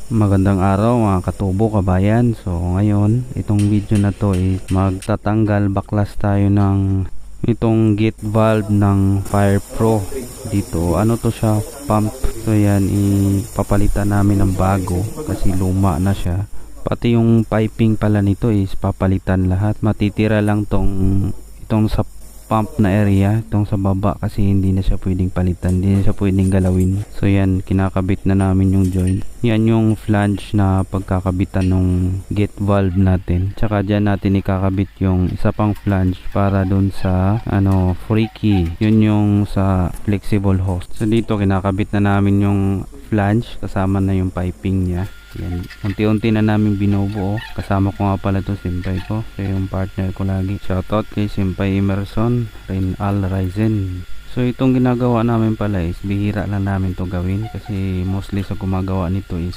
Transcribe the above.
Magandang araw mga katubo kabayan. So ngayon itong video na to is magtatanggal baklas tayo ng itong gate valve ng Fire Pro. Dito ano to siya, pump. So yan, ipapalitan namin ng bago kasi luma na siya. Pati yung piping pala nito is papalitan lahat. Matitira lang itong sa pump na area, itong sa baba, kasi hindi na siya pwedeng palitan, hindi na siya pwedeng galawin. So yan, kinakabit na namin yung joint. Yan yung flange na pagkakabitan ng gate valve natin. Tsaka dyan natin ikakabit yung isa pang flange para dun sa freaky, yun yung sa flexible hose. So dito kinakabit na namin yung flange kasama na yung piping niya. Yan, unti-unti na namin binubuo. Kasama ko nga pala to Simpay ko, siya yung partner ko lagi. Shoutout kay Simpay Emerson Al Raizen. So itong ginagawa namin pala is bihira lang namin to gawin kasi mostly sa gumagawa nito is